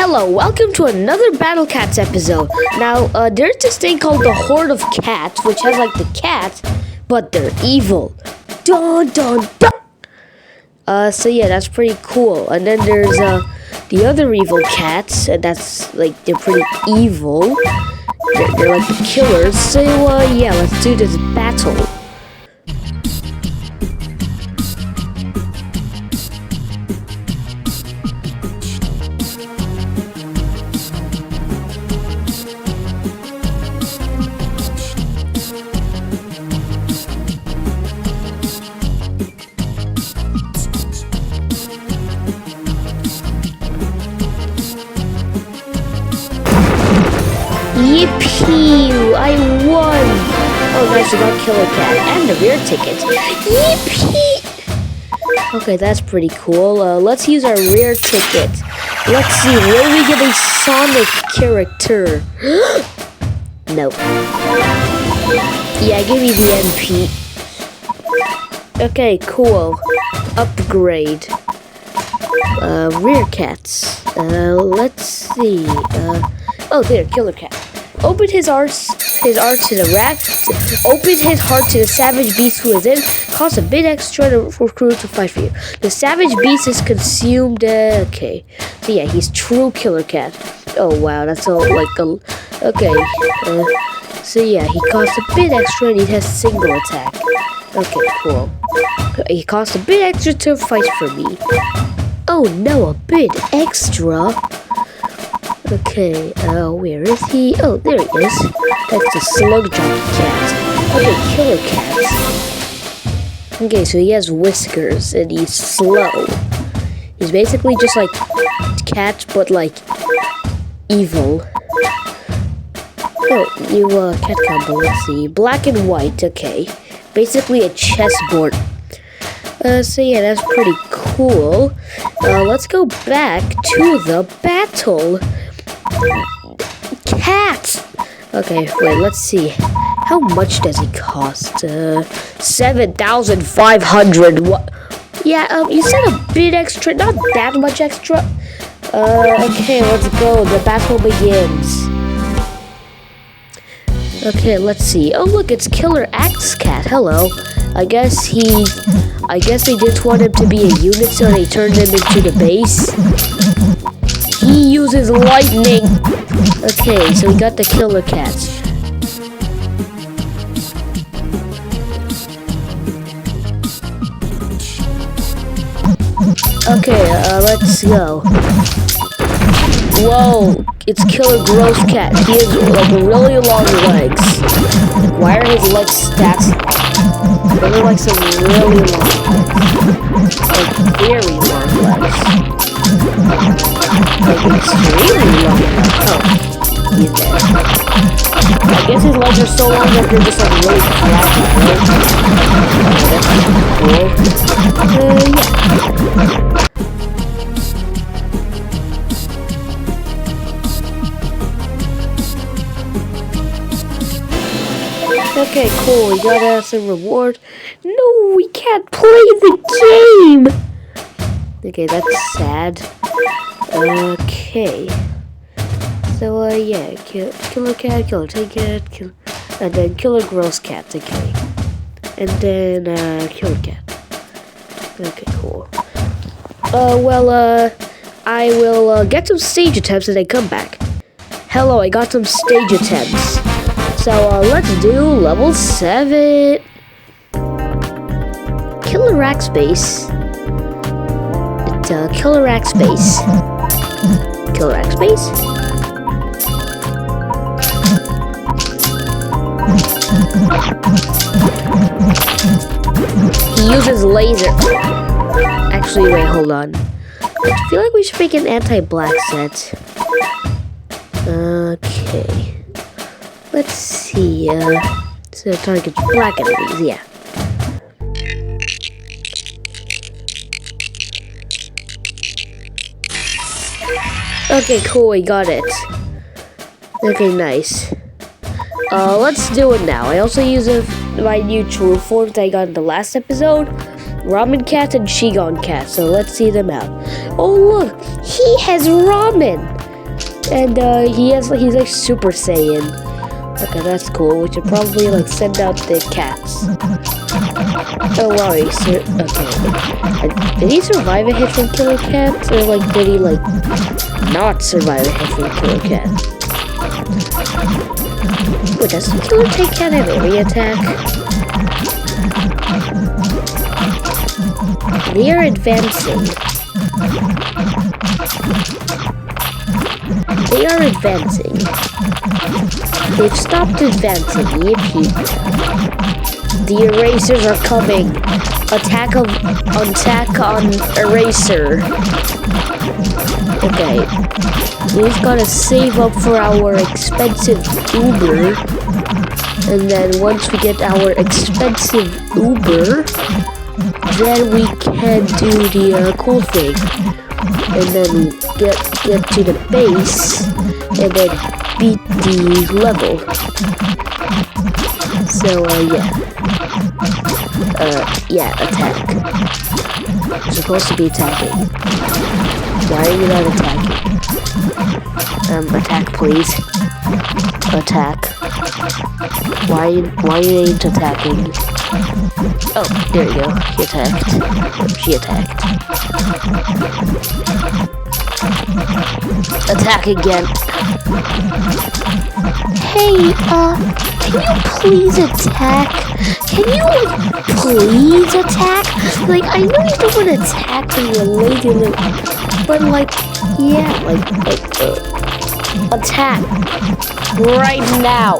Hello, welcome to another Battle Cats episode. Now, there's this thing called the Horde of Cats, which has like the cats, but they're evil. Dun dun dun! So yeah, that's pretty cool. And then there's, the other evil cats, and that's, like, they're pretty evil. They're like the killers. So, yeah, let's do this battle. Yippee! I won! Oh, nice, you got Killer Cat and the rear ticket. Yippee! Okay, that's pretty cool. Let's use our rear ticket. Let's see, will we get a Sonic character? Nope. Yeah, give me the MP. Okay, cool. Upgrade. Rear cats. Let's see. Oh, there, Killer Cat. Open his heart to the rat. Open his heart to the savage beast who is in. Cost a bit extra for crew to fight for you. The savage beast is consumed. Okay. So yeah, he's true Killer Cat. Oh wow, that's all like a. Okay. So yeah, he costs a bit extra and he has single attack. Okay, cool. He costs a bit extra to fight for me. Oh no, a bit extra. Okay, where is he? Oh, there he is. That's the slug jockey cat. Okay, Killer Cat. Okay, so he has whiskers and he's slow. He's basically just like cats, but like evil. Oh, new cat combo. Let's see. Black and white. Okay, basically a chessboard. So yeah, that's pretty cool. Let's go back to the battle. Cats! Okay, wait, let's see. How much does he cost? 7,500. What? Yeah, you said a bit extra, not that much extra. Okay, let's go. The battle begins. Okay, let's see. Oh, look, it's Killer Axe Cat. Hello. I guess they just want him to be a unit, so they turned him into the base. He uses lightning. Okay, so we got the Killer Cats. Okay, let's go. Whoa, it's Killer Gross Cat. He has like really long legs. Why are his legs stacked? They're like some really long legs. Like very long legs. Like extremely long. Oh, he's dead. I guess his legs are so long that they're just like really flat. Yeah. Okay, cool. We got us a reward. No, we can't play the game. Okay, that's sad. Okay. So, yeah, Killer Cat, Killer Ticket, and then Killer Gross Cat, okay. And then, Killer Cat. Okay, cool. I will, get some stage attempts and then come back. Hello, I got some stage attempts. So, let's do level 7. Killer Rack Space. It's, Killer Rack Space. Killer Rack Space? He uses laser. Actually, wait, hold on. I feel like we should make an anti-black set. Okay. Let's see, so targets black enemies, yeah. Okay, cool, we got it. Okay, nice. Let's do it now. I also use my new true forms I got in the last episode. Ramen Cat and Shigon Cat, so let's see them out. Oh look, he has ramen! And he's like Super Saiyan. Okay, that's cool. We should probably like send out the cats. Oh wow, okay. Did he survive a hit from Killer Cat? Or like did he like not survive a hit from Killer Cat? Wait, does Killer Cat have area attack? We are advancing. They are advancing. They've stopped advancing. Yippee. The erasers are coming. Attack on eraser. Okay. We've got to save up for our expensive Uber. And then once we get our expensive Uber, then we can do the cool thing. And then get to the base and then beat the level. So yeah, attack. You're supposed to be attacking. Why are you not attacking? Attack please. Attack. Why are you ain't attacking? Oh, there you go. He attacked. She attacked. Attack again. Hey, can you please attack? Can you, like, please attack? Like, I know you don't want to attack when you're lazy, but, like, yeah, attack. Right now.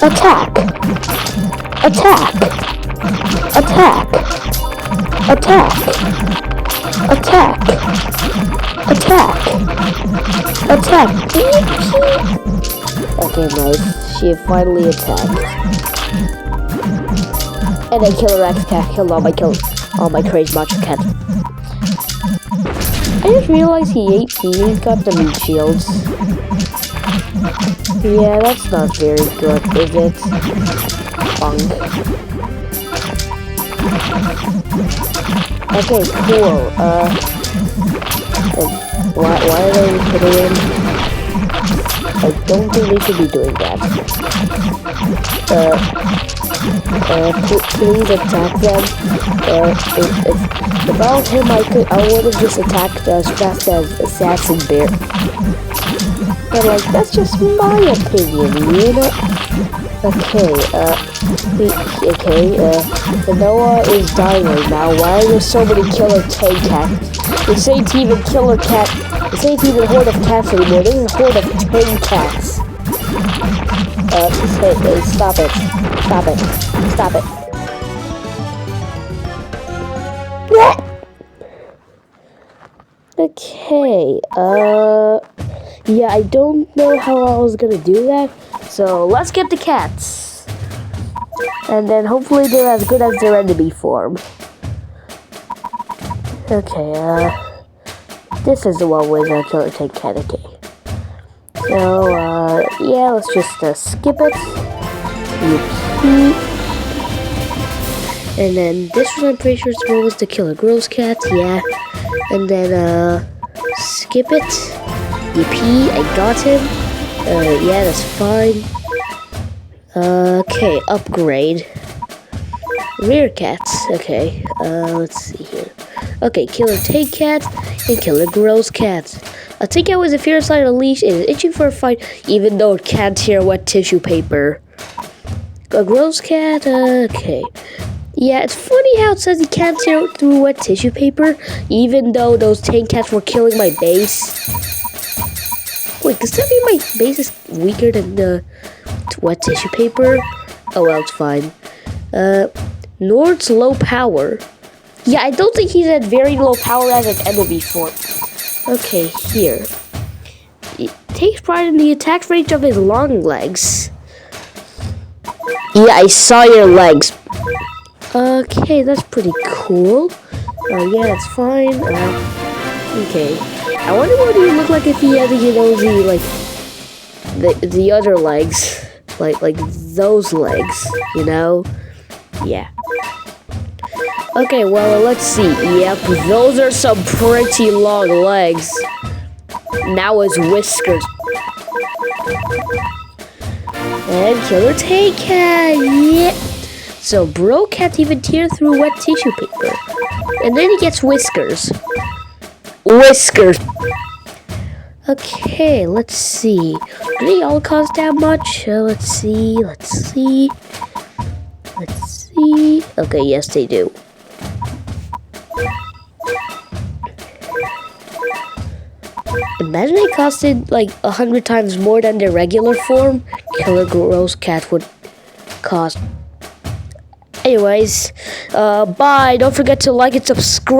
Attack. Attack. Attack. Attack. Attack. Attack. Attack. Okay, nice. She finally attacked. And then Killer Cat killed all my crazy macho cat. I just realized he's got the meat shields. Yeah, that's not very good, is it? Bunk. Okay, cool. Why are they putting in? I don't think they should be doing that. Please attack them. If I was him, I would have just attacked as fast as Assassin Bear. But like, that's just my opinion, you know? Okay, Noah is dying right now. Why are there so many Killer Cats? This ain't even Killer Cat. This ain't even Horde of Cats anymore. This is Horde of Cats. Hey, stop it. Stop it. Stop it. Okay, yeah, I don't know how I was gonna do that. So let's get the cats. And then hopefully they're as good as their enemy form. Okay, this is the one with Killer Cat, okay. So, yeah, let's just skip it. And then this one, I'm pretty sure it's what was the Killer Girls Cat, yeah. And then, skip it. Yippee, I got him. Yeah, that's fine. Okay, upgrade. Rear cats, okay. Let's see here. Okay, Killer Take Cat and Killer Girls Cat. A Take Cat was a fierce on a leash and is itching for a fight, even though it can't tear wet tissue paper. A Girls Cat, okay. Yeah, it's funny how it says he can't tear through wet tissue paper, even though those tank cats were killing my base. Wait, does that mean my base is weaker than the wet tissue paper? Oh well, it's fine. Nord's low power. Yeah, I don't think he's at very low power as an enemy form. Okay, here. It takes pride in the attack range of his long legs. Yeah, I saw your legs. Okay, that's pretty cool. Yeah, that's fine. Okay. I wonder what he would look like if he had, you know, the other legs. Like those legs, you know? Yeah. Okay, well, let's see. Yep, those are some pretty long legs. Now his whiskers. And Killer Tank Cat, yeah. So bro can't even tear through wet tissue paper. And then he gets whiskers. Whiskers. Okay, let's see. Do they all cost that much? Let's see. Okay, yes they do. Imagine it costed like 100 times more than their regular form. Killer Gross Cat would cost. Anyways, bye. Don't forget to like and subscribe.